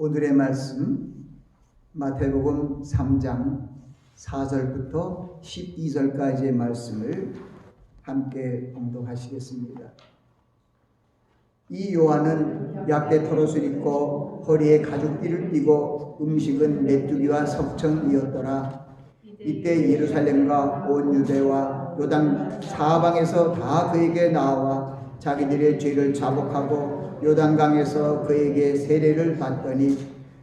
오늘의 말씀 마태복음 3장 4절부터 12절까지의 말씀을 함께 봉독하시겠습니다. 이 요한은 약대 털옷을 입고 허리에 가죽띠를 띠고 음식은 메뚜기와 석청이었더라. 이때 예루살렘과 온 유대와 요단 사방에서 다 그에게 나와 자기들의 죄를 자복하고 요단강에서 그에게 세례를 받더니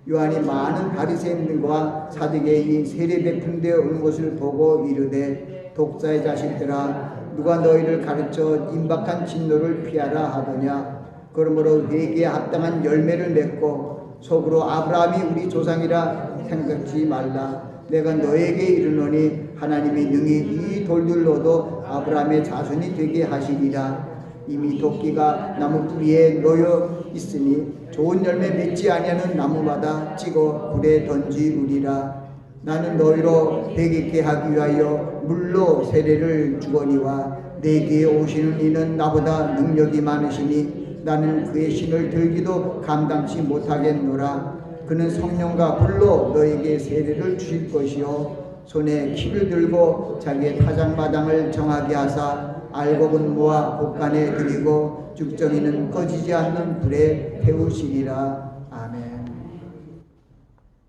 요한이 많은 바리새인들과 사두개인이 세례 베푼 데 온 것을 보고 이르되 독사의 자식들아 누가 너희를 가르쳐 임박한 진노를 피하라 하더냐. 그러므로 회개에 합당한 열매를 맺고 속으로 아브라함이 우리 조상이라 생각지 말라. 내가 너에게 이르노니 하나님이 능히 이 돌들로도 아브라함의 자손이 되게 하시리라. 이미 도끼가 나무 뿌리에 놓여 있으니 좋은 열매 맺지 아니하는 나무마다 찍어 불에 던지우리라. 나는 너희로 배기게 하기 위하여 물로 세례를 주거니와 내게 오시는 이는 나보다 능력이 많으시니 나는 그의 신을 들기도 감당치 못하겠노라. 그는 성령과 불로 너에게 세례를 주실 것이요 손에 키를 들고 자기의 타작마당을 정하게 하사 알곡은 모아 곳간에 들이고 죽정이는 꺼지지 않는 불에 태우시리라. 아멘.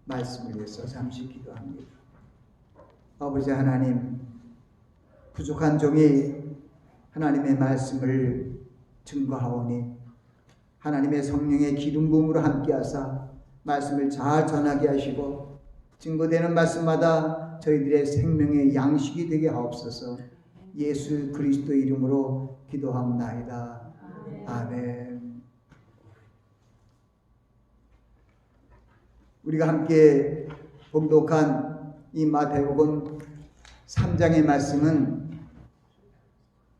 말씀을 위해서 잠시 기도합니다. 아버지 하나님, 부족한 종이 하나님의 말씀을 증거하오니 하나님의 성령의 기름 부음으로 함께하사 말씀을 잘 전하게 하시고 증거되는 말씀마다 저희들의 생명의 양식이 되게 하옵소서. 예수 그리스도 이름으로 기도합나이다. 아멘. 우리가 함께 봉독한 이 마태복음 3장의 말씀은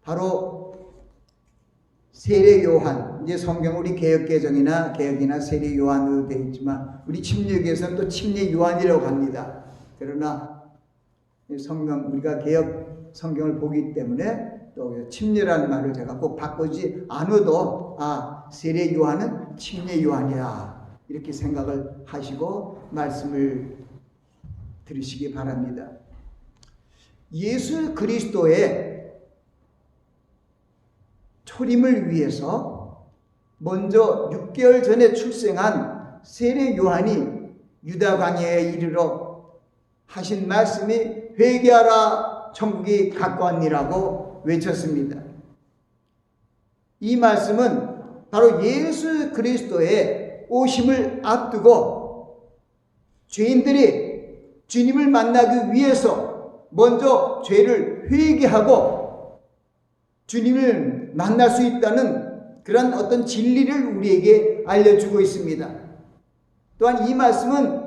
바로 세례 요한, 이제 성경 우리 개역개정이나 개역이나 세례 요한으로 되어 있지만 우리 침례교에서는 또 침례 요한이라고 합니다. 그러나 성경 우리가 개역 성경을 보기 때문에 또 침례라는 말을 제가 꼭 바꾸지 않아도 세례 요한은 침례 요한이야 이렇게 생각을 하시고 말씀을 들으시기 바랍니다. 예수 그리스도의 초림을 위해서 먼저 6개월 전에 출생한 세례 요한이 유다 광야에 이르러 하신 말씀이 회개하라 천국이 가까웠니라고 외쳤습니다. 이 말씀은 바로 예수 그리스도의 오심을 앞두고 죄인들이 주님을 만나기 위해서 먼저 죄를 회개하고 주님을 만날 수 있다는 그런 어떤 진리를 우리에게 알려주고 있습니다. 또한 이 말씀은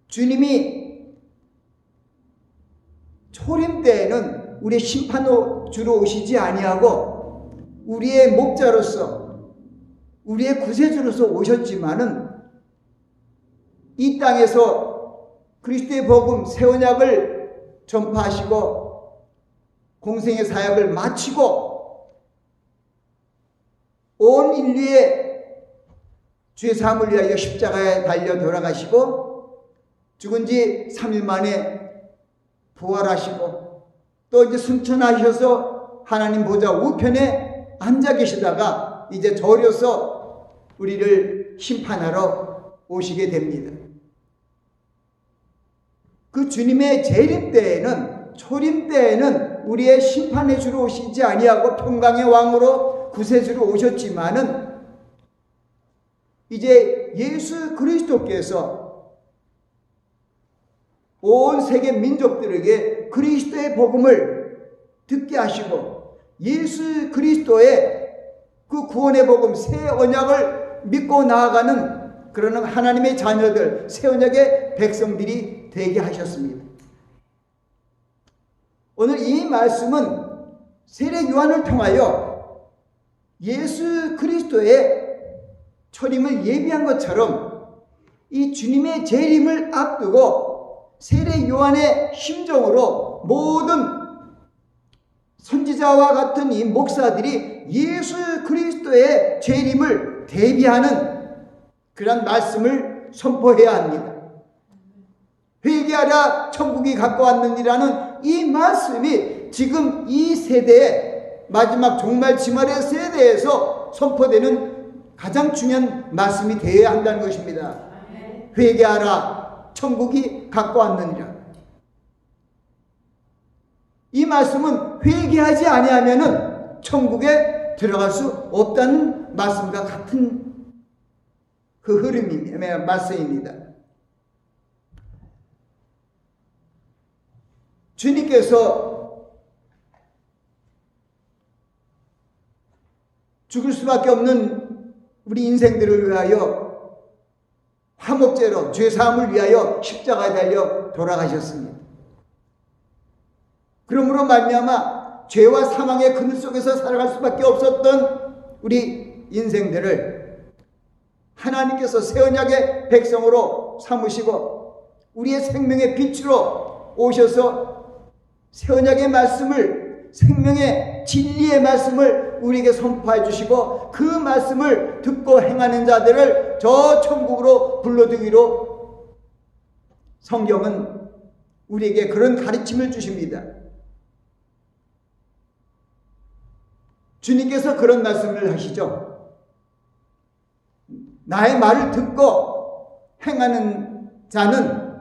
주님이 초림 때에는 우리의 심판으로 주로 오시지 아니하고 우리의 목자로서 우리의 구세주로서 오셨지만은 이 땅에서 그리스도의 복음 새 언약을 전파하시고 공생의 사역을 마치고 온 인류의 죄 사함을 위하여 십자가에 달려 돌아가시고 죽은 지 3일 만에 부활하시고 또 이제 승천하셔서 하나님 보좌 우편에 앉아 계시다가 이제 저려서 우리를 심판하러 오시게 됩니다. 그 주님의 재림 때에는 초림 때에는 우리의 심판의 주로 오시지 아니하고 평강의 왕으로 구세주로 오셨지만은 이제 예수 그리스도께서 온 세계 민족들에게 그리스도의 복음을 듣게 하시고 예수 그리스도의 그 구원의 복음 새 언약을 믿고 나아가는 그런 하나님의 자녀들 새 언약의 백성들이 되게 하셨습니다. 오늘 이 말씀은 세례 요한을 통하여 예수 그리스도의 초림을 예비한 것처럼 이 주님의 재림을 앞두고 세례 요한의 심정으로 모든 선지자와 같은 이 목사들이 예수 그리스도의 재림을 대비하는 그런 말씀을 선포해야 합니다. 회개하라 천국이 가까웠느니라는 이 말씀이 지금 이 세대의 마지막 종말 지말의 세대에서 선포되는 가장 중요한 말씀이 되어야 한다는 것입니다. 회개하라 천국이 가까웠느니라. 이 말씀은 회개하지 아니하면은 천국에 들어갈 수 없다는 말씀과 같은 그 흐름입니다. 말씀입니다. 주님께서 죽을 수밖에 없는 우리 인생들을 위하여 화목제로 죄사함을 위하여 십자가에 달려 돌아가셨습니다. 그러므로 말미암아 죄와 사망의 그늘 속에서 살아갈 수밖에 없었던 우리 인생들을 하나님께서 새 언약의 백성으로 삼으시고 우리의 생명의 빛으로 오셔서 새 언약의 말씀을, 생명의 진리의 말씀을 우리에게 선포해 주시고 그 말씀을 듣고 행하는 자들을 저 천국으로 불러들이기로 성경은 우리에게 그런 가르침을 주십니다. 주님께서 그런 말씀을 하시죠. 나의 말을 듣고 행하는 자는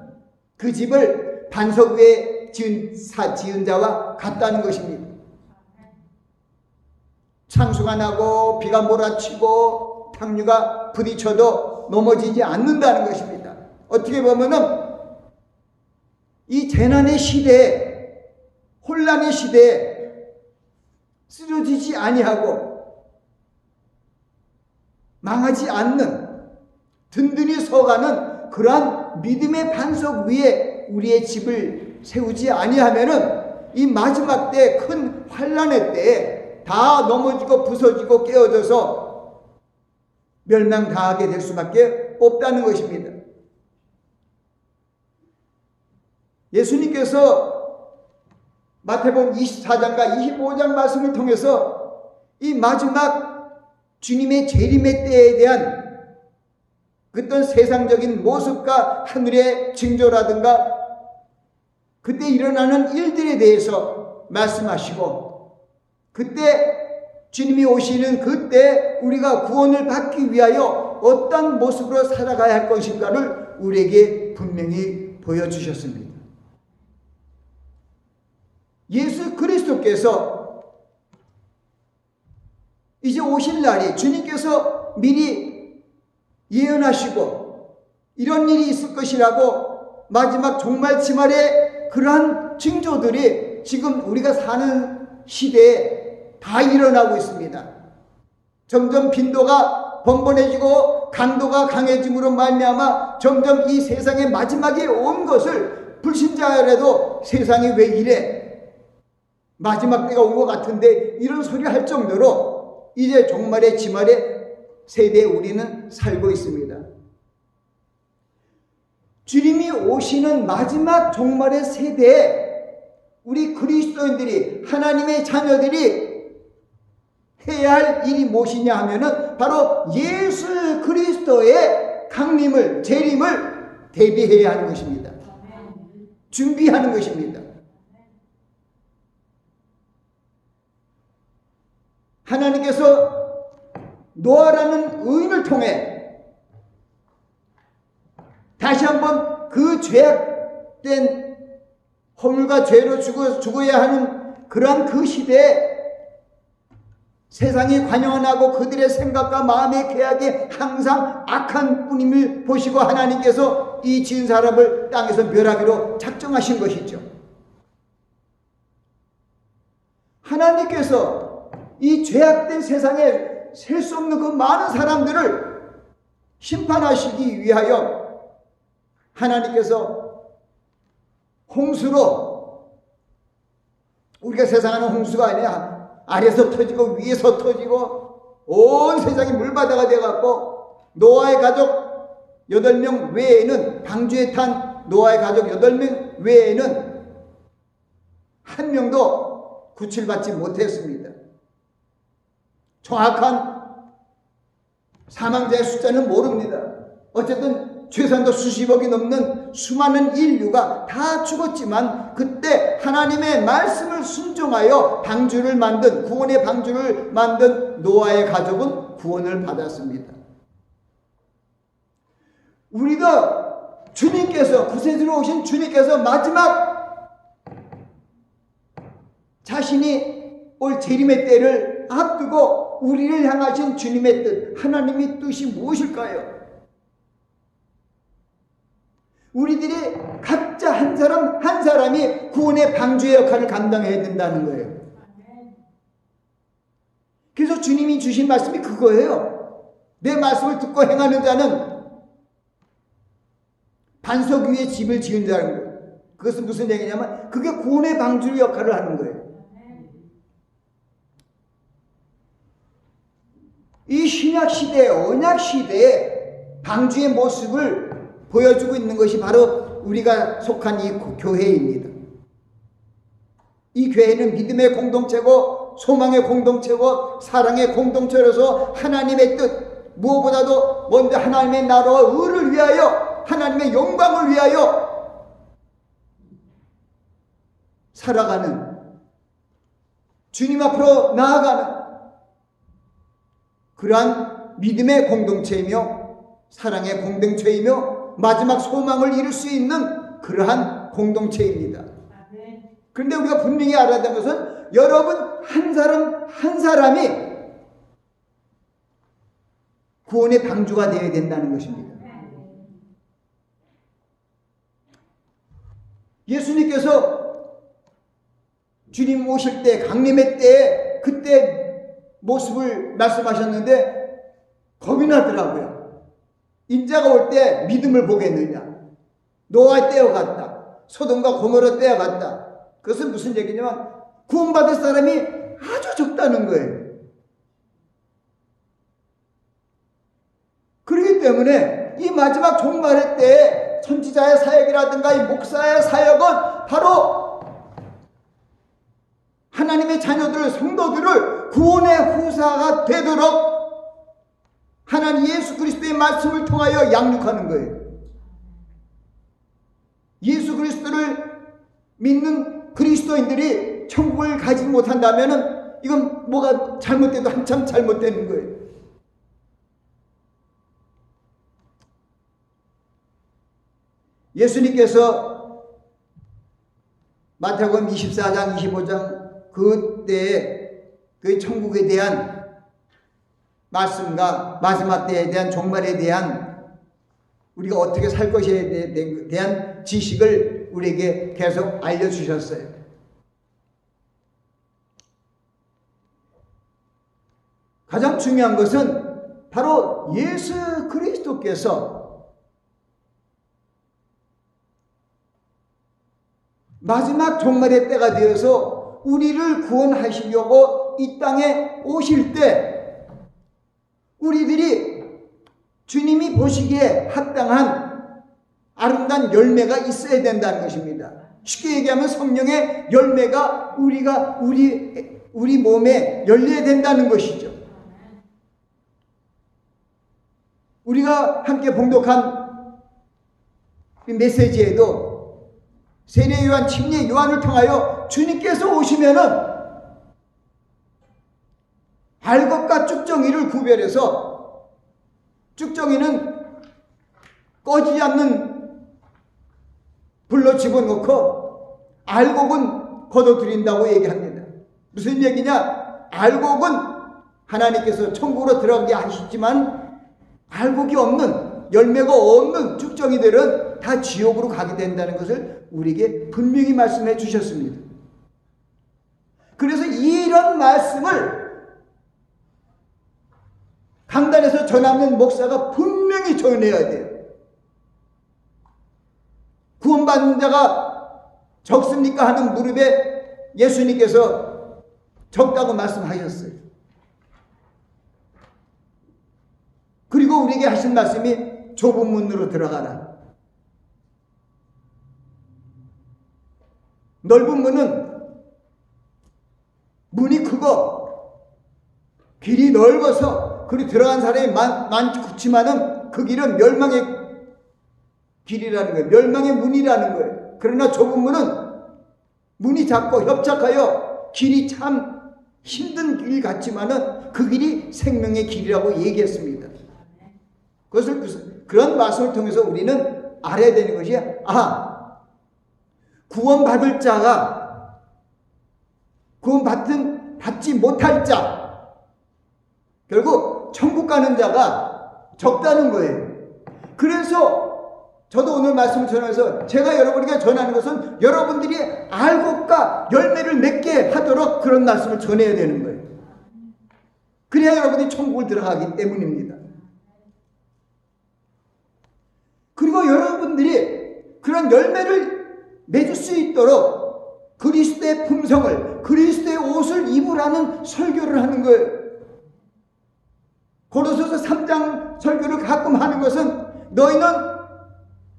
그 집을 반석 위에 지은 자와 같다는 것입니다. 창수가 나고 비가 몰아치고 탕류가 부딪혀도 넘어지지 않는다는 것입니다. 어떻게 보면은 이 재난의 시대에, 혼란의 시대에 쓰러지지 아니하고 망하지 않는, 든든히 서가는 그러한 믿음의 반석 위에 우리의 집을 세우지 아니하면은 이 마지막 때, 큰 환란의 때에 다 넘어지고 부서지고 깨어져서 멸망당하게 될 수밖에 없다는 것입니다. 예수님께서 마태복음 24장과 25장 말씀을 통해서 이 마지막 주님의 재림의 때에 대한 어떤 세상적인 모습과 하늘의 징조라든가 그때 일어나는 일들에 대해서 말씀하시고 그때 주님이 오시는 그때 우리가 구원을 받기 위하여 어떤 모습으로 살아가야 할 것인가를 우리에게 분명히 보여주셨습니다. 예수 그리스도께서 이제 오실 날이 주님께서 미리 예언하시고 이런 일이 있을 것이라고 마지막 종말 지말에 그러한 징조들이 지금 우리가 사는 시대에 다 일어나고 있습니다. 점점 빈도가 번번해지고 강도가 강해짐으로 말미암아 점점 이 세상의 마지막에 온 것을 불신자라도 세상이 왜 이래? 마지막 때가 온 것 같은데 이런 소리 할 정도로 이제 종말의 지말의 세대에 우리는 살고 있습니다. 주님이 오시는 마지막 종말의 세대에 우리 그리스도인들이, 하나님의 자녀들이 해야 할 일이 무엇이냐 하면은 바로 예수 그리스도의 강림을, 재림을 대비해야 하는 것입니다. 준비하는 것입니다. 하나님께서 노아라는 의인을 통해 다시 한번 그 죄악된 허물과 죄로 죽어야 하는 그러한 그 시대에 세상이 관영하고 그들의 생각과 마음의 계약이 항상 악한 뿐임을 보시고 하나님께서 이 지은 사람을 땅에서 멸하기로 작정하신 것이죠. 하나님께서 이 죄악된 세상에 셀 수 없는 그 많은 사람들을 심판하시기 위하여 하나님께서 홍수로, 우리가 세상하는 홍수가 아니라 아래서 터지고 위에서 터지고 온 세상이 물바다가 되어갖고 노아의 가족 8명 외에는, 방주에 탄 노아의 가족 8명 외에는 한 명도 구출받지 못했습니다. 정확한 사망자의 숫자는 모릅니다. 어쨌든 최소한도 수십억이 넘는 수많은 인류가 다 죽었지만 그때 하나님의 말씀을 순종하여 방주를 만든, 구원의 방주를 만든 노아의 가족은 구원을 받았습니다. 우리도 주님께서, 구세주로 오신 주님께서 마지막 자신이 올 재림의 때를 앞두고 우리를 향하신 주님의 뜻, 하나님의 뜻이 무엇일까요? 우리들이 각자 한 사람 한 사람이 구원의 방주의 역할을 감당해야 된다는 거예요. 그래서 주님이 주신 말씀이 그거예요. 내 말씀을 듣고 행하는 자는 반석 위에 집을 지은 자는 거예요. 그것은 무슨 얘기냐면 그게 구원의 방주 역할을 하는 거예요. 이 신약 시대, 언약 시대에 방주의 모습을 보여주고 있는 것이 바로 우리가 속한 이 교회입니다. 이 교회는 믿음의 공동체고 소망의 공동체고 사랑의 공동체로서 하나님의 뜻, 무엇보다도 먼저 하나님의 나라와 의를 위하여, 하나님의 영광을 위하여 살아가는, 주님 앞으로 나아가는 그러한 믿음의 공동체이며 사랑의 공동체이며 마지막 소망을 이룰 수 있는 그러한 공동체입니다. 그런데 우리가 분명히 알아야 되는 것은 여러분 한 사람 한 사람이 구원의 방주가 되어야 된다는 것입니다. 예수님께서 주님 오실 때, 강림의 때에 그때 모습을 말씀하셨는데 겁이 나더라고요. 인자가 올 때 믿음을 보겠느냐? 노아의 때와 같다. 소돔과 고모라 때와 같다. 그것은 무슨 얘기냐면 구원받을 사람이 아주 적다는 거예요. 그렇기 때문에 이 마지막 종말의 때에 선지자의 사역이라든가 이 목사의 사역은 바로 하나님의 자녀들, 성도들을 구원의 후사가 되도록 하나님 예수 그리스도의 말씀을 통하여 양육하는 거예요. 예수 그리스도를 믿는 그리스도인들이 천국을 가지 못한다면 이건 뭐가 잘못돼도 한참 잘못되는 거예요. 예수님께서 마태복음 24장 25장 그때의 그 천국에 대한 말씀과 마지막 때에 대한 종말에 대한 우리가 어떻게 살 것에 대한 지식을 우리에게 계속 알려주셨어요. 가장 중요한 것은 바로 예수 그리스도께서 마지막 종말의 때가 되어서 우리를 구원하시려고 이 땅에 오실 때 우리들이 주님이 보시기에 합당한 아름다운 열매가 있어야 된다는 것입니다. 쉽게 얘기하면 성령의 열매가 우리 몸에 열려야 된다는 것이죠. 우리가 함께 봉독한 메시지에도 세례 요한, 침례 요한을 통하여 주님께서 오시면은 알곡과 쭉정이를 구별해서 쭉정이는 꺼지지 않는 불로 집어넣고 알곡은 걷어들인다고 얘기합니다. 무슨 얘기냐? 알곡은 하나님께서 천국으로 들어가게 하시지만 알곡이 없는, 열매가 없는 쭉정이들은 다 지옥으로 가게 된다는 것을 우리에게 분명히 말씀해 주셨습니다. 그래서 이런 말씀을 강단에서 전하는 목사가 분명히 전해야 돼요. 구원받는 자가 적습니까? 하는 무릎에 예수님께서 적다고 말씀하셨어요. 그리고 우리에게 하신 말씀이 좁은 문으로 들어가라. 넓은 문은 문이 크고 길이 넓어서 그리 들어간 사람이 많지만은 그 길은 멸망의 길이라는 거예요. 멸망의 문이라는 거예요. 그러나 좁은 문은 문이 작고 협착하여 길이 참 힘든 길 같지만은 그 길이 생명의 길이라고 얘기했습니다. 그것을 그런 말씀을 통해서 우리는 알아야 되는 것이 구원받을 자가 구원받지 못할 자, 결국 천국 가는 자가 적다는 거예요. 그래서 저도 오늘 말씀을 전해서 제가 여러분에게 전하는 것은 여러분들이 알곡과 열매를 맺게 하도록 그런 말씀을 전해야 되는 거예요. 그래야 여러분이 천국을 들어가기 때문입니다. 그리고 여러분들이 그런 열매를 맺을 수 있도록 그리스도의 품성을, 그리스도의 옷을 입으라는 설교를 하는 거예요. 고린도서 3장 설교를 가끔 하는 것은 너희는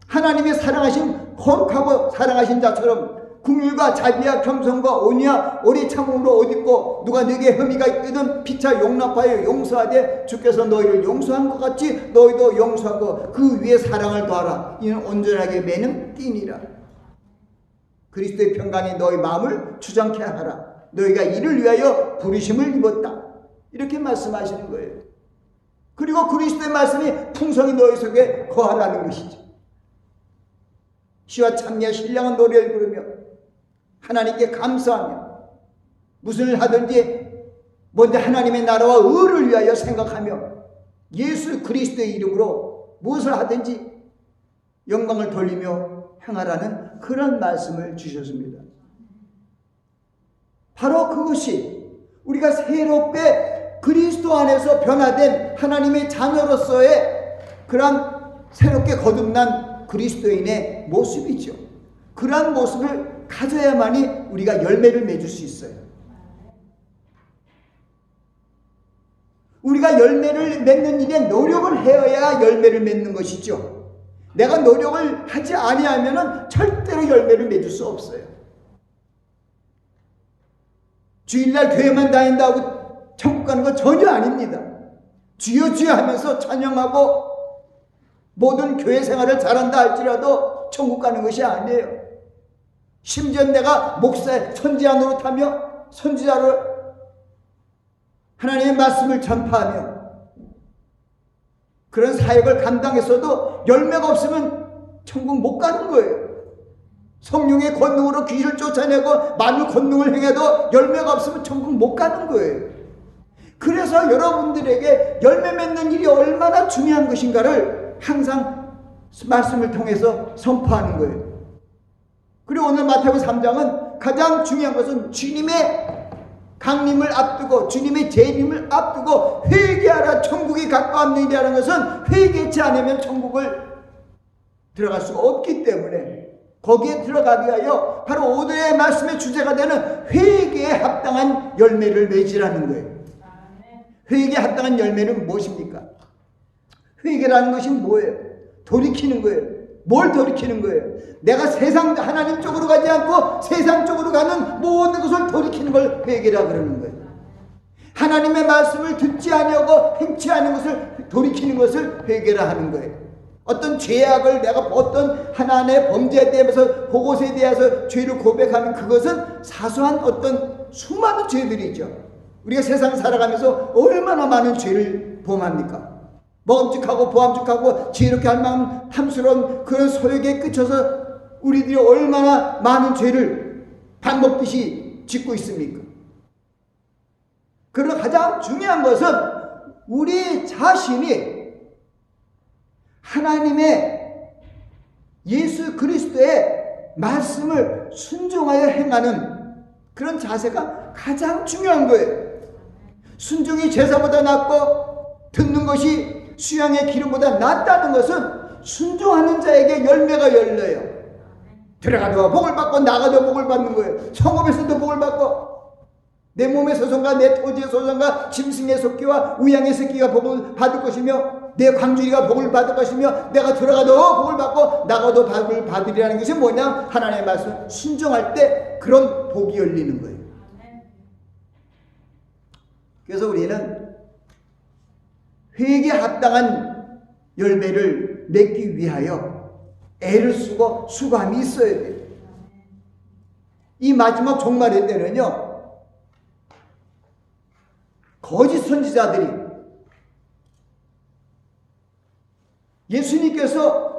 하나님의 사랑하신 거룩하고 사랑하신 자처럼 긍휼과 자비와 겸손과 온유와 오래 참음으로 옷 입고 누가 네게 혐의가 있거든 피차 용납하여 용서하되 주께서 너희를 용서한 것 같이 너희도 용서하고 그 위에 사랑을 더하라. 이는 온전하게 매는 띠니라. 그리스도의 평강이 너희 마음을 주장케 하라. 너희가 이를 위하여 부르심을 입었다. 이렇게 말씀하시는 거예요. 그리고 그리스도의 말씀이 풍성히 너희 속에 거하라는 것이죠. 시와 찬미와 신령한 노래를 부르며 하나님께 감사하며 무슨 일 하든지 먼저 하나님의 나라와 의를 위하여 생각하며 예수 그리스도의 이름으로 무엇을 하든지 영광을 돌리며 행하라는 그런 말씀을 주셨습니다. 바로 그것이 우리가 새롭게 그리스도 안에서 변화된 하나님의 자녀로서의 그런 새롭게 거듭난 그리스도인의 모습이죠. 그러한 모습을 가져야만이 우리가 열매를 맺을 수 있어요. 우리가 열매를 맺는 일에 노력을 해야 열매를 맺는 것이죠. 내가 노력을 하지 아니하면 절대로 열매를 맺을 수 없어요. 주일날 교회만 다닌다고 천국 가는 건 전혀 아닙니다. 주여 주여 하면서 찬양하고 모든 교회 생활을 잘한다 할지라도 천국 가는 것이 아니에요. 심지어 내가 목사 선지자 노릇하며 선지자로 하나님의 말씀을 전파하며 그런 사역을 감당했어도 열매가 없으면 천국 못 가는 거예요. 성령의 권능으로 귀신을 쫓아내고 많은 권능을 행해도 열매가 없으면 천국 못 가는 거예요. 그래서 여러분들에게 열매 맺는 일이 얼마나 중요한 것인가를 항상 말씀을 통해서 선포하는 거예요. 그리고 오늘 마태복음 3장은 가장 중요한 것은 주님의 강림을 앞두고 주님의 재림을 앞두고 회개하라 천국이 가까웠는 일이라는 것은 회개치 않으면 천국을 들어갈 수가 없기 때문에 거기에 들어가기 위하여 바로 오늘의 말씀의 주제가 되는 회개에 합당한 열매를 맺으라는 거예요. 회개에 합당한 열매는 무엇입니까? 회개라는 것이 뭐예요? 돌이키는 거예요. 뭘 돌이키는 거예요? 내가 세상 하나님 쪽으로 가지 않고 세상 쪽으로 가는 모든 것을 돌이키는 걸 회개라 그러는 거예요. 하나님의 말씀을 듣지 아니하고 행치 않은 것을 돌이키는 것을 회개라 하는 거예요. 어떤 죄악을 내가 어떤 하나님의 범죄에 대해서 그것에 대해서 죄를 고백하는 그것은 사소한 어떤 수많은 죄들이죠. 우리가 세상 살아가면서 얼마나 많은 죄를 범합니까? 먹음직하고 보암직하고 지혜롭게 할 만한 탐스러운 그런 소욕에 그쳐서 우리들이 얼마나 많은 죄를 밥 먹듯이 짓고 있습니까? 그러나 가장 중요한 것은 우리 자신이 하나님의 예수 그리스도의 말씀을 순종하여 행하는 그런 자세가 가장 중요한 거예요. 순종이 제사보다 낫고 듣는 것이 수양의 기름보다 낫다는 것은 순종하는 자에게 열매가 열려요. 들어가도 복을 받고 나가도 복을 받는 거예요. 성읍에서도 복을 받고 내 몸의 소송과 내 토지의 소송과 짐승의 새끼와 우양의 새끼가 복을 받을 것이며 내 광주리가 복을 받을 것이며 내가 들어가도 복을 받고 나가도 복을 받으리라는 것이 뭐냐? 하나님의 말씀 순종할 때 그런 복이 열리는 거예요. 그래서 우리는 회개에 합당한 열매를 맺기 위하여 애를 쓰고 수고함이 있어야 돼요. 이 마지막 종말의 때는요, 거짓 선지자들이 예수님께서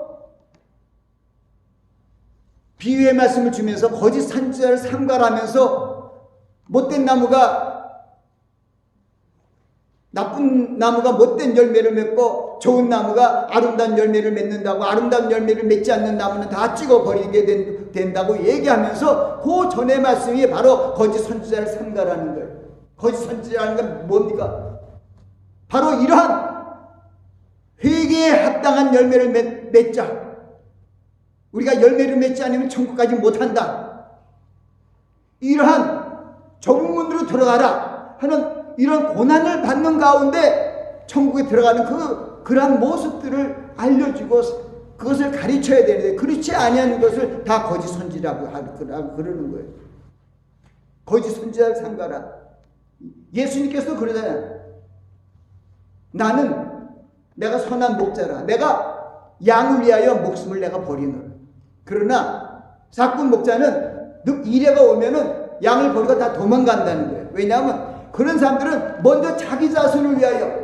비유의 말씀을 주면서 거짓 선지자를 삼가하면서 못된 나무가 나쁜 나무가 못된 열매를 맺고 좋은 나무가 아름다운 열매를 맺는다고, 아름다운 열매를 맺지 않는 나무는 다 찍어버리게 된다고 얘기하면서 그 전의 말씀이 바로 거짓 선지자를 삼가라는 거예요. 거짓 선지자라는 건 뭡니까? 바로 이러한 회개에 합당한 열매를 맺자. 우리가 열매를 맺지 않으면 천국까지 못한다. 이러한 좁은 문으로 들어가라 하는 이런 고난을 받는 가운데 천국에 들어가는 그러한 모습들을 알려주고 그것을 가르쳐야 되는데, 그렇지 아니하는 것을 다 거짓 선지라고 그러는 거예요. 거짓 선지자를 삼가라. 예수님께서도 그러잖아요. 내가 선한 목자라. 내가 양을 위하여 목숨을 내가 버리노라. 그러나 사꾼 목자는 이래가 오면은 양을 버리고 다 도망간다는 거예요. 왜냐하면 그런 사람들은 먼저 자기 자손을 위하여,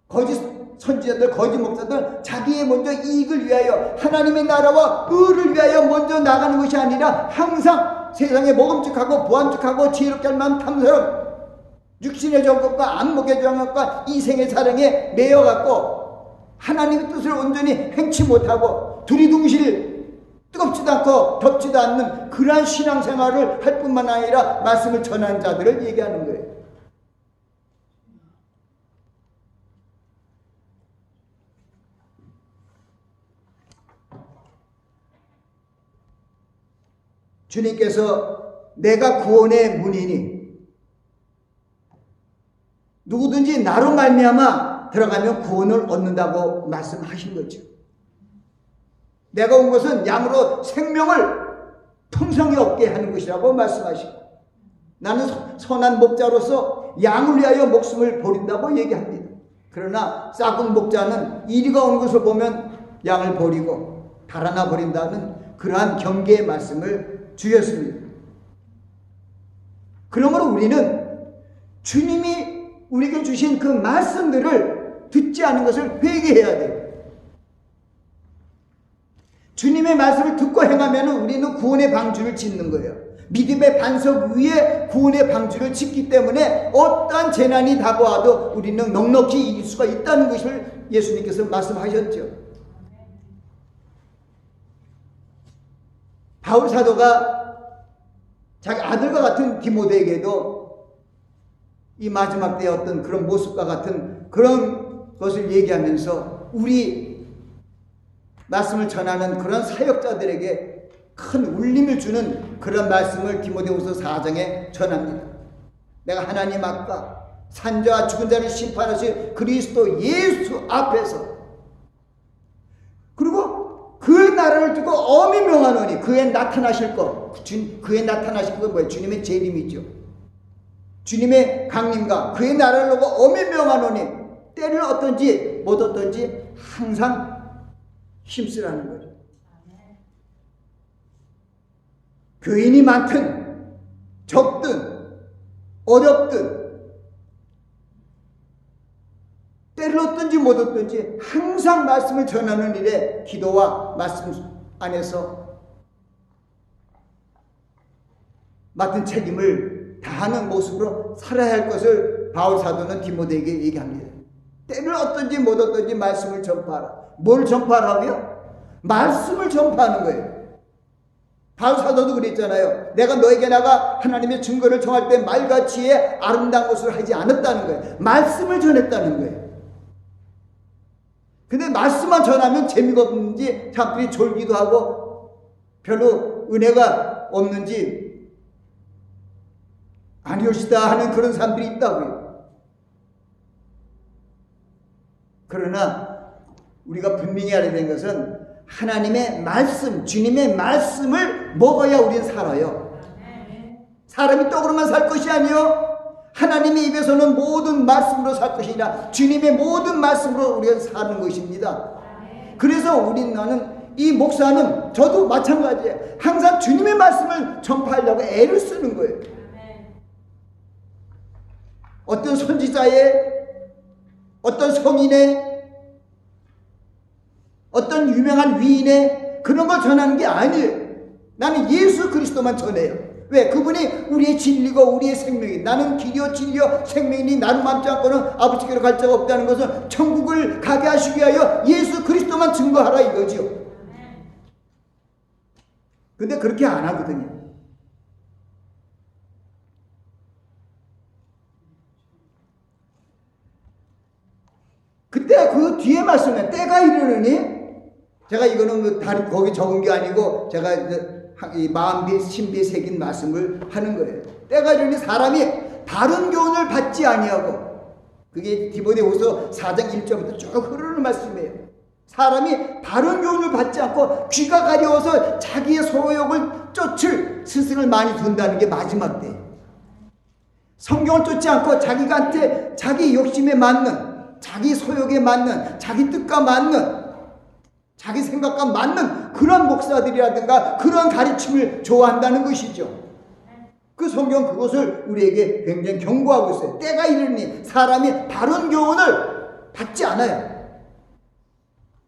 거짓 선지자들, 거짓 목사들 자기의 먼저 이익을 위하여, 하나님의 나라와 의를 위하여 먼저 나가는 것이 아니라 항상 세상에 먹음직하고 보암직하고 지혜롭게 할 만한 탐스러움, 육신의 정욕과 안목의 정욕과 이생의 사랑에 매여갖고 하나님의 뜻을 온전히 행치 못하고 두리둥실 뜨겁지도 않고 덥지도 않는 그러한 신앙생활을 할 뿐만 아니라 말씀을 전하는 자들을 얘기하는 거예요. 주님께서 내가 구원의 문이니 누구든지 나로 말미암아 들어가면 구원을 얻는다고 말씀하신 거죠. 내가 온 것은 양으로 생명을 풍성히 얻게 하는 것이라고 말씀하시고, 나는 선한 목자로서 양을 위하여 목숨을 버린다고 얘기합니다. 그러나 싹은 목자는 이리가 온 것을 보면 양을 버리고 달아나 버린다는 그러한 경계의 말씀을 주셨습니다. 그러므로 우리는 주님이 우리에게 주신 그 말씀들을 듣지 않은 것을 회개해야 돼요. 주님의 말씀을 듣고 행하면 우리는 구원의 방주를 짓는 거예요. 믿음의 반석 위에 구원의 방주를 짓기 때문에 어떠한 재난이 다가와도 우리는 넉넉히 이길 수가 있다는 것을 예수님께서 말씀하셨죠. 바울 사도가 자기 아들과 같은 디모데에게도 이 마지막 때의 어떤 그런 모습과 같은 그런 것을 얘기하면서 우리 말씀을 전하는 그런 사역자들에게 큰 울림을 주는 그런 말씀을 디모데후서 4장에 전합니다. 내가 하나님 앞과 산자와 죽은 자를 심판하실 그리스도 예수 앞에서, 그리고 그 나라를 두고 엄히 명하노니 그에 나타나실 것, 그에 나타나실 건 뭐예요? 주님의 재림이죠. 주님의 강림과 그의 나라를 두고 엄히 명하노니 때를 어떤지 못 어떤지 항상 힘쓰라는 거죠. 교인이 많든 적든 어렵든 때를 얻든지 못 얻든지 항상 말씀을 전하는 일에 기도와 말씀 안에서 맡은 책임을 다하는 모습으로 살아야 할 것을 바울 사도는 디모데에게 얘기합니다. 때를 얻든지 못 얻든지 말씀을 전파하라. 뭘 전파하라고요? 말씀을 전파하는 거예요. 바울 사도도 그랬잖아요. 내가 너에게 나가 하나님의 증거를 정할 때 말같이의 아름다운 것을 하지 않았다는 거예요. 말씀을 전했다는 거예요. 근데 말씀만 전하면 재미가 없는지 사람들이 졸기도 하고 별로 은혜가 없는지 아니오시다 하는 그런 사람들이 있다고요. 그러나 우리가 분명히 알아야 되는 것은 하나님의 말씀, 주님의 말씀을 먹어야 우리는 살아요. 사람이 떡으로만 살 것이 아니요, 하나님의 입에서는 모든 말씀으로 살 것이냐, 주님의 모든 말씀으로 우리가 사는 것입니다. 그래서 나는 이 목사는 저도 마찬가지예요. 항상 주님의 말씀을 전파하려고 애를 쓰는 거예요. 어떤 선지자의, 어떤 성인의, 어떤 유명한 위인의 그런 걸 전하는 게 아니에요. 나는 예수 그리스도만 전해요. 왜? 그분이 우리의 진리고 우리의 생명이, 나는 길이요 진리요 생명이니 나를 맘지 않고는 아버지께로 갈 자가 없다는 것을 천국을 가게 하시기 위하여 예수 그리스도만 증거하라 이거지요. 근데 그렇게 안 하거든요. 그때 그 뒤에 말씀에 때가 이르느니, 제가 이거는 다른 거기 적은 게 아니고 제가 이 마음비 신비에 새긴 말씀을 하는 거예요. 때가 이르니 사람이 바른 교훈을 받지 아니하고, 그게 디모데후서 4장 1절부터 쭉 흐르는 말씀이에요. 사람이 바른 교훈을 받지 않고 귀가 가려워서 자기의 소욕을 쫓을 스승을 많이 둔다는 게 마지막 때예요. 성경을 쫓지 않고 자기한테 자기 욕심에 맞는, 자기 소욕에 맞는, 자기 뜻과 맞는, 자기 생각과 맞는 그런 목사들이라든가 그런 가르침을 좋아한다는 것이죠. 그 성경 그것을 우리에게 굉장히 경고하고 있어요. 때가 이르니 사람이 바른 교훈을 받지 않아요.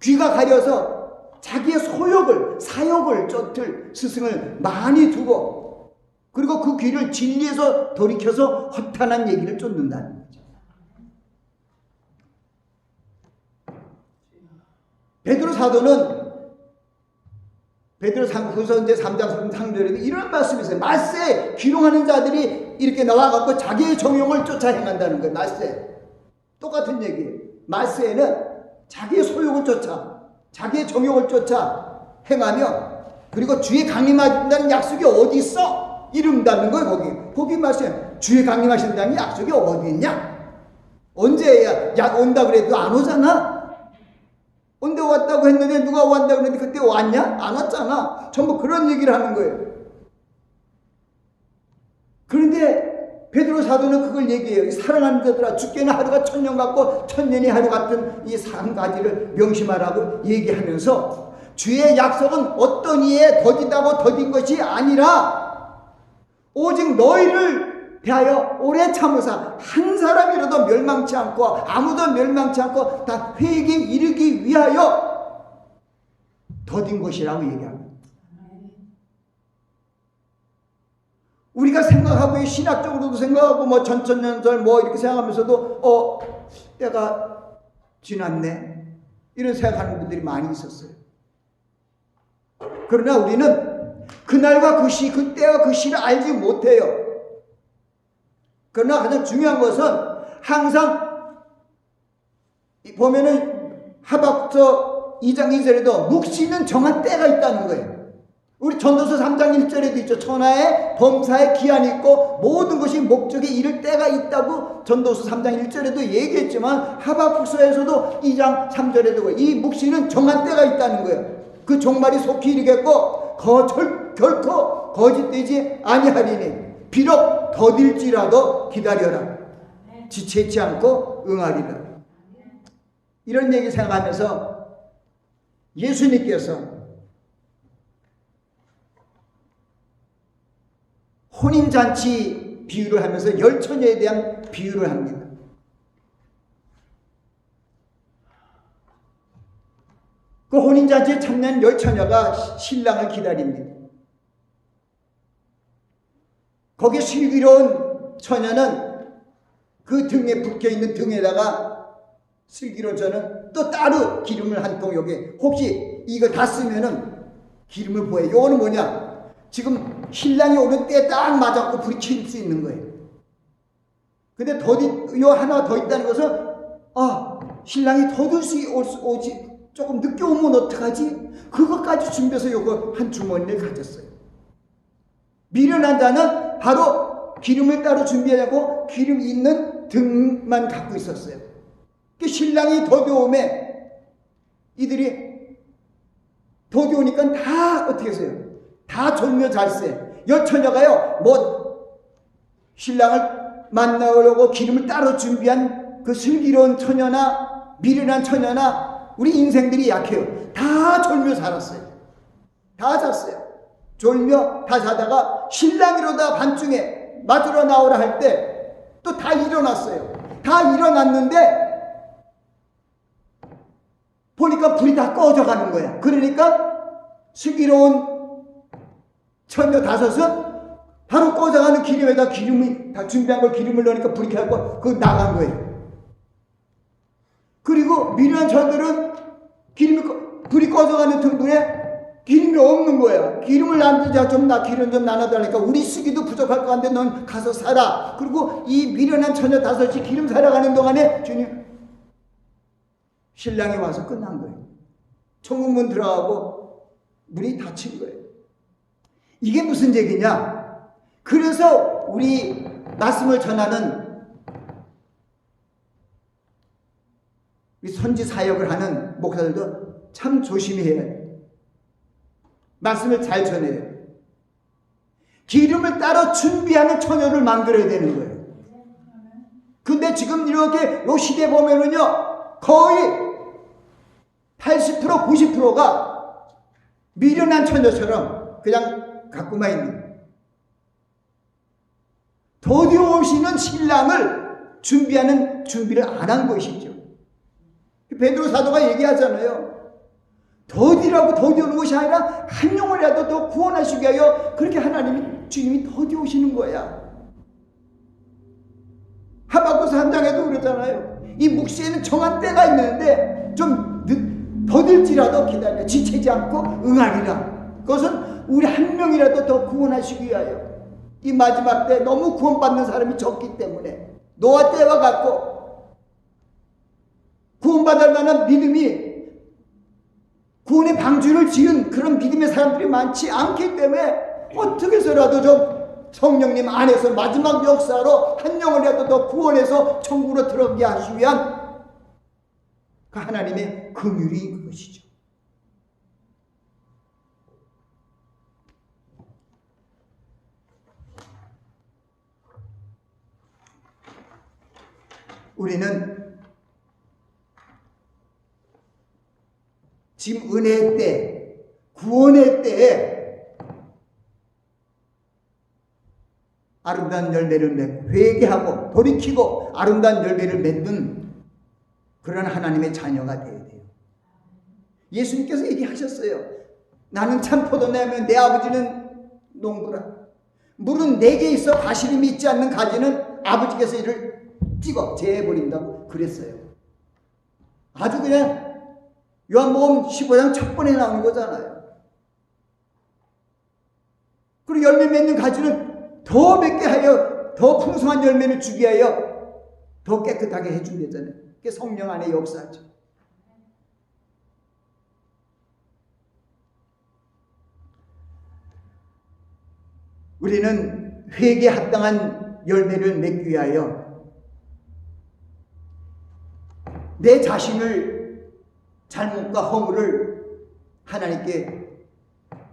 귀가 가려서 자기의 소욕을, 사욕을 쫓을 스승을 많이 두고, 그리고 그 귀를 진리에서 돌이켜서 허탄한 얘기를 쫓는다는 거죠. 베드로 사도는 베드로후서 3장 3절에도 이런 말씀이 있어요. 말세에 기롱하는 자들이 이렇게 나와갖고 자기의 정욕을 쫓아 행한다는 거예요. 말세. 똑같은 얘기예요. 말세에는 자기의 소욕을 쫓아, 자기의 정욕을 쫓아 행하며, 그리고 주의 강림하신다는 약속이 어디 있어? 이른다는 거예요. 거기 말씀에 주의 강림하신다는 약속이 어디 있냐? 언제야? 온다 그래도 안 오잖아. 언제 왔다고 했는데, 누가 왔다고 했는데 그때 왔냐? 안 왔잖아. 전부 그런 얘기를 하는 거예요. 그런데 베드로 사도는 그걸 얘기해요. 사랑하는 자들아, 죽게는 하루가 1000년 같고 1000년이 하루 같은 이 한 가지를 명심하라고 얘기하면서, 주의 약속은 어떤 이에 더디다고 더딘 것이 아니라 오직 너희를 대하여 오래 참으사 한 사람이라도 멸망치 않고, 아무도 멸망치 않고 다 회개에 이르기 위하여 더딘 것이라고 얘기합니다. 우리가 생각하고, 신학적으로도 생각하고, 뭐 전천년설 뭐 이렇게 생각하면서도 때가 지났네 이런 생각하는 분들이 많이 있었어요. 그러나 우리는 그날과 그 시, 그 때와 그 시를 알지 못해요. 그러나 가장 중요한 것은 항상 보면은 하박국서 2장 2절에도 묵시는 정한 때가 있다는 거예요. 우리 전도서 3장 1절에도 있죠. 천하에 범사에 기한이 있고 모든 것이 목적에 이를 때가 있다고 전도서 3장 1절에도 얘기했지만, 하박국서에서도 2장 3절에도 이 묵시는 정한 때가 있다는 거예요. 그 종말이 속히 이르겠고 결코 거짓되지 아니하리니 비록 더딜지라도 기다려라. 지체치 않고 응하리라. 이런 얘기 생각하면서 예수님께서 혼인잔치 비유를 하면서 열처녀에 대한 비유를 합니다. 그 혼인잔치에 참여한 열처녀가 신랑을 기다립니다. 거기에 슬기로운 처녀는 그 등에 붙여있는 등에다가 슬기로운 또 따로 기름을 한 통, 여기 혹시 이거 다 쓰면은 기름을 부어요. 요거는 뭐냐? 지금 신랑이 오는 때에 딱 맞았고 불이 킬 수 있는 거예요. 근데 요 하나 더 있다는 것은, 신랑이 오지 조금 늦게 오면 어떡하지? 그것까지 준비해서 요거 한 주머니를 가졌어요. 미련한 자는 바로 기름을 따로 준비하려고 기름 있는 등만 갖고 있었어요. 그 신랑이 더디오면 이들이 더디오니까 다 어떻게 했어요? 다 졸며 잘세. 열처녀가요, 뭐 신랑을 만나려고 기름을 따로 준비한 그 슬기로운 처녀나 미련한 처녀나 우리 인생들이 약해요. 다 졸며 살았어요. 다 잤어요. 졸며 다 자다가 신랑이로다 밤중에 맞으러 나오라 할 때 또 다 일어났어요. 다 일어났는데 보니까 불이 다 꺼져 가는 거야. 그러니까 슬기로운 처녀 다섯은 바로 꺼져가는 기름에다 기름이 다 준비한 걸 기름을 넣으니까 불이 켜고 그 나간 거예요. 그리고 미련한 처녀들은 불이 꺼져가는 틈불에 기름이 없는 거야. 기름을 남기자 기름 좀 나눠달라니까 우리 쓰기도 부족할 것 같은데 넌 가서 사라. 그리고 이 미련한 처녀 다섯이 기름 사러 가는 동안에 주님 신랑이 와서 끝난 거예요. 천국문 들어가고 문이 닫힌 거예요. 이게 무슨 얘기냐? 그래서 우리 말씀을 전하는 우리 선지 사역을 하는 목사들도 참 조심히 해야 돼요. 말씀을 잘 전해야 돼요. 기름을 따로 준비하는 처녀를 만들어야 되는 거예요. 근데 지금 이렇게 이 시대 보면은요, 거의 80% 90%가 미련한 처녀처럼 그냥 갖고만 있는, 드디어 오시는 신랑을 준비하는 준비를 안 한 것이죠. 베드로 사도가 얘기하잖아요. 더디라고 더디 오는 것이 아니라 한 영혼이라도 더 구원하시기 위하여 그렇게 하나님이 주님이 더디 오시는 거야. 하박국서 3장에도 그러잖아요. 이 묵시에는 정한 때가 있는데 좀 더딜지라도 기다려 지체지 않고 응하리라. 그것은 우리 한 명이라도 더 구원하시기 위하여. 이 마지막 때 너무 구원받는 사람이 적기 때문에 노아 때와 같고 구원받을 만한 믿음이 구원의 방주를 지은 그런 믿음의 사람들이 많지 않기 때문에 어떻게 해서라도 좀 성령님 안에서 마지막 역사로 한 영혼이라도 더 구원해서 천국으로 들어가게 하시기 위한 그 하나님의 긍휼이 그것이죠. 우리는 지금 은혜의 때, 구원의 때에 아름다운 열매를 맺고 회개하고 돌이키고 아름다운 열매를 맺는 그런 하나님의 자녀가 되어야 돼요. 예수님께서 얘기하셨어요. 나는 참 포도나무면 내 아버지는 농부라. 물은 내게 있어 가시림이 있지 않는 가지는 아버지께서 이를 찍어 제해버린다고 그랬어요. 아주 그냥 요한복음 15장 첫 번에 나오는 거잖아요. 그리고 열매 맺는 가지는 더 맺게 하여 더 풍성한 열매를 주게 하여 더 깨끗하게 해준다잖아요. 그게 성령 안의 역사죠. 우리는 회개에 합당한 열매를 맺기 위하여 내 자신을 잘못과 허물을 하나님께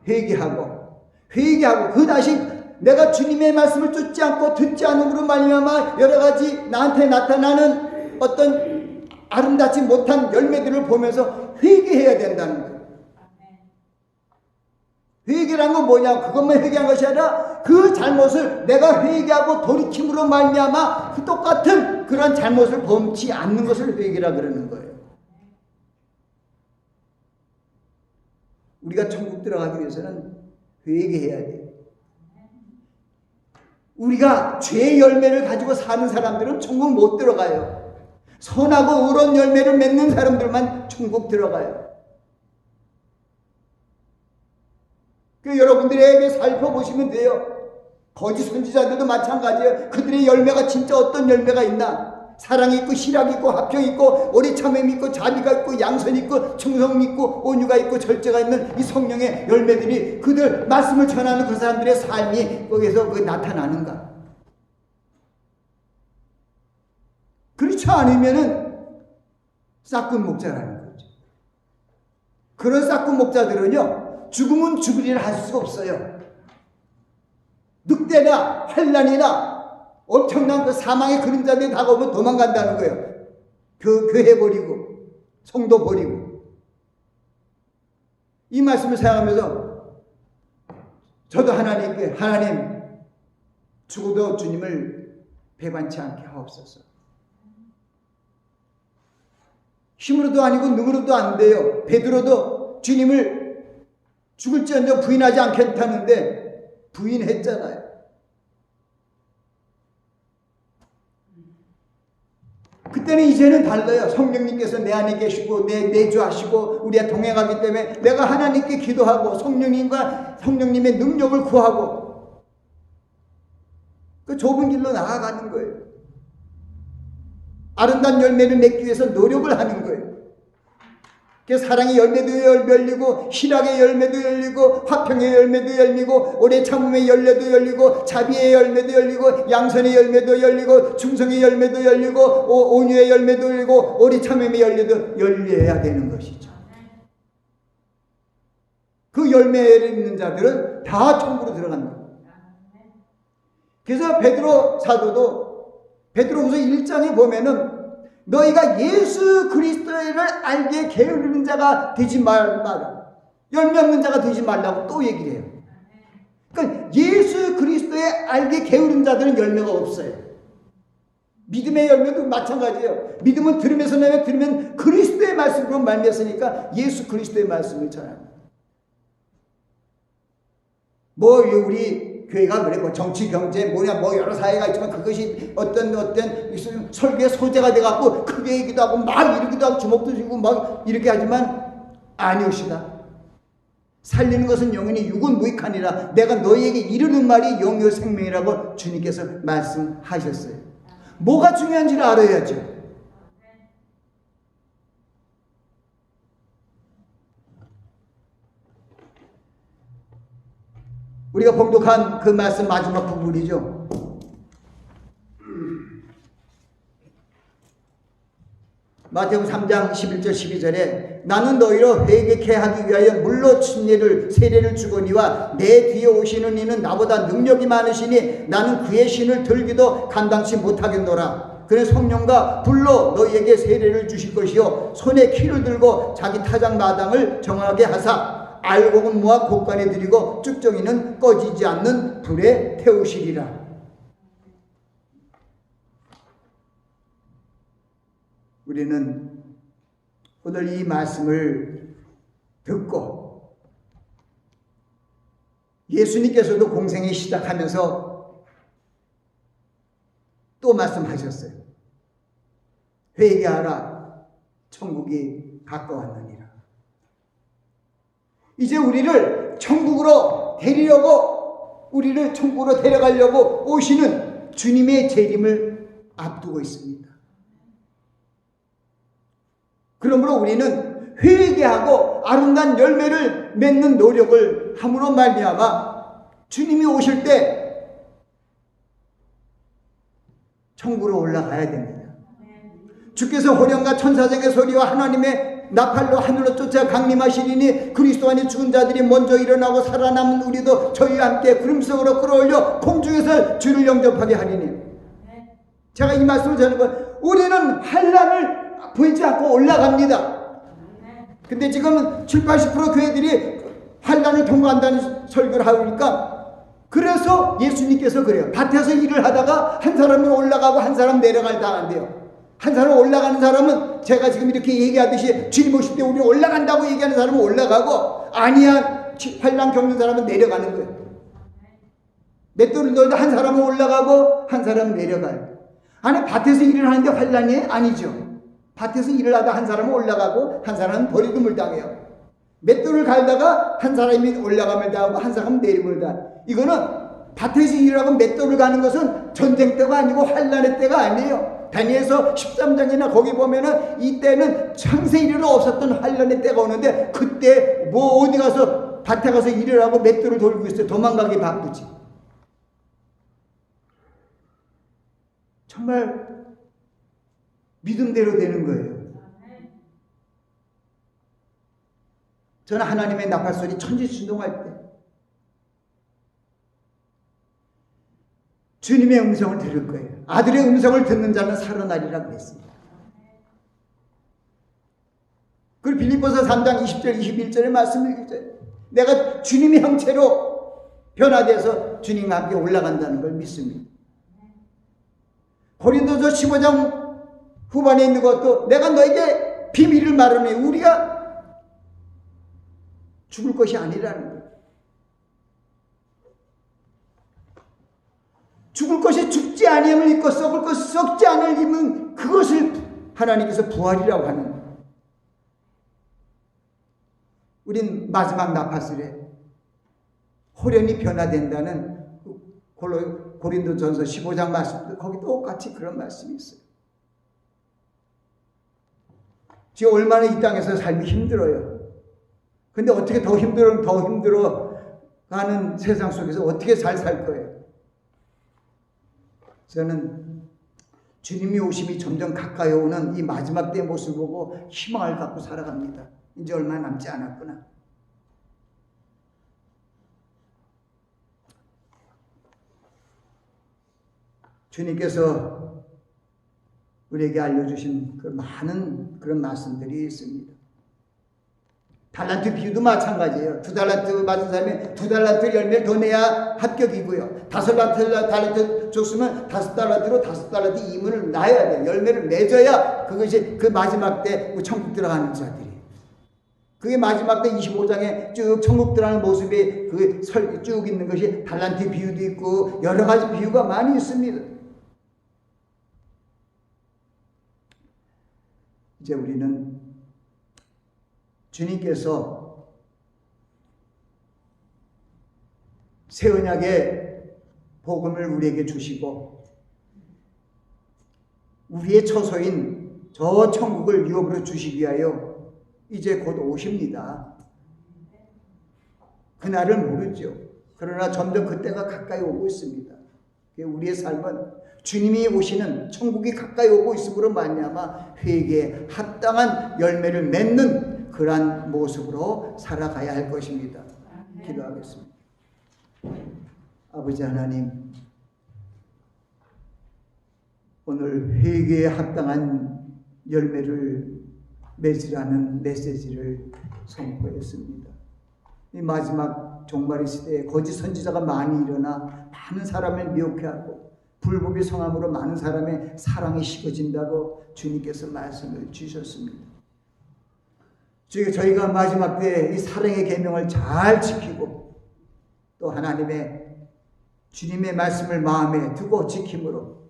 회개하고 그 다시 내가 주님의 말씀을 쫓지 않고 듣지 않음으로 말미암아 여러 가지 나한테 나타나는 어떤 아름답지 못한 열매들을 보면서 회개해야 된다는 거예요. 회개란 건 뭐냐? 그것만 회개한 것이 아니라 그 잘못을 내가 회개하고 돌이킴으로 말미암아 그 똑같은 그런 잘못을 범치 않는 것을 회개라 그러는 거예요. 우리가 천국 들어가기 위해서는 회개해야 돼요. 우리가 죄의 열매를 가지고 사는 사람들은 천국 못 들어가요. 선하고 의로운 열매를 맺는 사람들만 천국 들어가요. 그 여러분들에게 살펴보시면 돼요. 거짓 선지자들도 마찬가지예요. 그들의 열매가 진짜 어떤 열매가 있나? 사랑이 있고 실학이 있고 화평이 있고 오래 참음이 있고 자비가 있고 양선이 있고 충성이 있고 온유가 있고 절제가 있는 이 성령의 열매들이 그들 말씀을 전하는 그 사람들의 삶이 거기서 나타나는가? 그렇지 않으면은 싹군 목자라는 거죠. 그런 싹군 목자들은요, 죽으면 죽으리라 할 수가 없어요. 늑대나 환난이나 엄청난 그 사망의 그림자들이 다가오면 도망간다는 거예요. 교회 버리고 성도 버리고. 이 말씀을 생각하면서 저도 하나님께 하나님 죽어도 주님을 배반치 않게 하옵소서. 힘으로도 아니고 능으로도 안 돼요. 베드로도 주님을 죽을지언정 부인하지 않겠다는데 부인했잖아요. 그때는 이제는 달라요. 성령님께서 내 안에 계시고 내주하시고 우리와 동행하기 때문에 내가 하나님께 기도하고 성령님의 능력을 구하고 그 좁은 길로 나아가는 거예요. 아름다운 열매를 맺기 위해서 노력을 하는 거예요. 그래서 사랑의 열매도 열리고 희락의 열매도 열리고 화평의 열매도 열리고 오래 참음의 열매도 열리고 자비의 열매도 열리고 양선의 열매도 열리고 충성의 열매도 열리고 온유의 열매도 열리고 오래 참음의 열매도 열려야 되는 것이죠. 그 열매를 있는 자들은 다 천국으로 들어갑니다. 그래서 베드로 사도도 베드로후서 1장에 보면은 너희가 예수 그리스도를 알게 게으르는 자가 되지 말라. 열매 없는 자가 되지 말라고 또 얘기를 해요. 그러니까 예수 그리스도에 알게 게으른 자들은 열매가 없어요. 믿음의 열매도 마찬가지예요. 믿음은 들으면서 나면 들으면 그리스도의 말씀으로 말미암았으니까 예수 그리스도의 말씀을 전합니다. 우리 교회가 그래 정치 경제 여러 사회가 있지만 그것이 어떤 설교의 소재가 돼갖고 크게 얘기도 하고 막 이러기도 하고 주먹도 쥐고 막 이렇게 하지만 아니옵시다. 살리는 것은 영원히 육은 무익하니라. 내가 너희에게 이르는 말이 영요 생명이라고 주님께서 말씀하셨어요. 뭐가 중요한지를 알아야죠. 우리가 봉독한 그 말씀 마지막 부분이죠. 마태복음 3장 11절 12절에 나는 너희로 회개케 하기 위하여 물로 세례를 주거니와 내 뒤에 오시는 이는 나보다 능력이 많으시니 나는 그의 신을 들기도 감당치 못하겠노라. 그는 성령과 불로 너희에게 세례를 주실 것이요 손에 키를 들고 자기 타작 마당을 정하게 하사 알곡은 모아 곳간에 들이고 쭉정이는 꺼지지 않는 불에 태우시리라. 우리는 오늘 이 말씀을 듣고 예수님께서도 공생에 시작하면서 또 말씀하셨어요. 회개하라 천국이 가까웠느니라. 이제 우리를 천국으로 우리를 천국으로 데려가려고 오시는 주님의 재림을 앞두고 있습니다. 그러므로 우리는 회개하고 아름다운 열매를 맺는 노력을 함으로 말미암아 주님이 오실 때 천국으로 올라가야 됩니다. 주께서 호령과 천사장의 소리와 하나님의 나팔로 하늘로 쫓아 강림하시리니 그리스도 안에 죽은 자들이 먼저 일어나고 살아남은 우리도 저희와 함께 구름 속으로 끌어올려 공중에서 주를 영접하게 하리니. 제가 이 말씀을 전하는 건 우리는 환난을 보이지 않고 올라갑니다. 근데 지금 70-80% 교회들이 환난을 통과한다는 설교를 하니까 그래서 예수님께서 그래요. 밭에서 일을 하다가 한 사람은 올라가고 한 사람 내려갈 당한대요. 한 사람 올라가는 사람은 제가 지금 이렇게 얘기하듯이 주님 오실 때 우리 올라간다고 얘기하는 사람은 올라가고 아니야 환난 겪는 사람은 내려가는 거예요. 맷돌을 넣어도 한 사람은 올라가고 한 사람은 내려가요. 아니 밭에서 일을 하는데 환난이 아니죠. 밭에서 일을 하다 한 사람은 올라가고 한 사람은 버리금을 당해요. 맷돌을 갈다가 한 사람이 올라감을 당하고 한 사람은 내림을 당해요. 이거는 밭에서 일을 하고 맷돌을 가는 것은 전쟁 때가 아니고 환난의 때가 아니에요. 다니엘서 13장이나 거기 보면은 이때는 창세 이래로 없었던 환난의 때가 오는데 그때 어디 가서 밭에 가서 일을 하고 맷돌을 돌고 있어요. 도망가기 바쁘지. 정말 믿음대로 되는 거예요. 저는 하나님의 나팔소리 천지순동할 때 주님의 음성을 들을 거예요. 아들의 음성을 듣는 자는 살아나리라 그랬습니다. 그리고 빌립보서 3장 20절 21절의 말씀을 읽어요. 내가 주님의 형체로 변화돼서 주님과 함께 올라간다는 걸 믿습니다. 고린도서 15장 후반에 있는 것도 내가 너에게 비밀을 말하네. 우리가 죽을 것이 아니라는 거예요. 죽을 것이 죽지 아니함을 입고 썩을 것이 썩지 않을 입은 그것을 하나님께서 부활이라고 하는 거예요. 우린 마지막 나팔술에 호련히 변화된다는 고린도전서 15장 말씀도 거기 똑같이 그런 말씀이 있어요. 지금 얼마나 이 땅에서 삶이 힘들어요. 근데 어떻게 더 힘들어 가는 세상 속에서 어떻게 잘 살 거예요? 저는 주님이 오심이 점점 가까이 오는 이 마지막 때의 모습을 보고 희망을 갖고 살아갑니다. 이제 얼마 남지 않았구나. 주님께서 우리에게 알려주신 그 많은 그런 말씀들이 있습니다. 달란트 비유도 마찬가지예요. 2달란트 맞은 사람이 2달란트 열매를 더 내야 합격이고요. 5달란트 줬으면 5달란트로 5달란트 이문을 낳아야 돼요. 열매를 맺어야 그것이 그 마지막 때 천국 들어가는 자들이. 그게 마지막 때 25장에 쭉 천국 들어가는 모습이 쭉 있는 것이 달란트 비유도 있고 여러 가지 비유가 많이 있습니다. 이제 우리는 주님께서 새 언약의 복음을 우리에게 주시고 우리의 처소인 저 천국을 유업으로 주시기 위하여 이제 곧 오십니다. 그날을 모르죠. 그러나 점점 그때가 가까이 오고 있습니다. 우리의 삶은 주님이 오시는 천국이 가까이 오고 있음으로 말미암아 회개에 합당한 열매를 맺는 그러한 모습으로 살아가야 할 것입니다. 기도하겠습니다. 아버지 하나님, 오늘 회개에 합당한 열매를 맺으라는 메시지를 선포했습니다. 이 마지막 종말의 시대에 거짓 선지자가 많이 일어나 많은 사람을 미혹해 하고 불법의 성함으로 많은 사람의 사랑이 식어진다고 주님께서 말씀을 주셨습니다. 저희가 마지막 때 이 사랑의 계명을 잘 지키고 또 하나님의 주님의 말씀을 마음에 두고 지킴으로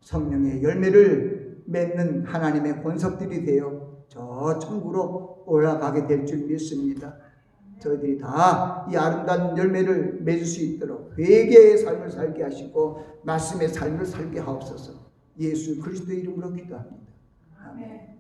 성령의 열매를 맺는 하나님의 권속들이 되어 저 천국으로 올라가게 될 줄 믿습니다. 저희들이 다 이 아름다운 열매를 맺을 수 있도록 회개의 삶을 살게 하시고 말씀의 삶을 살게 하옵소서. 예수 그리스도의 이름으로 기도합니다. 아멘.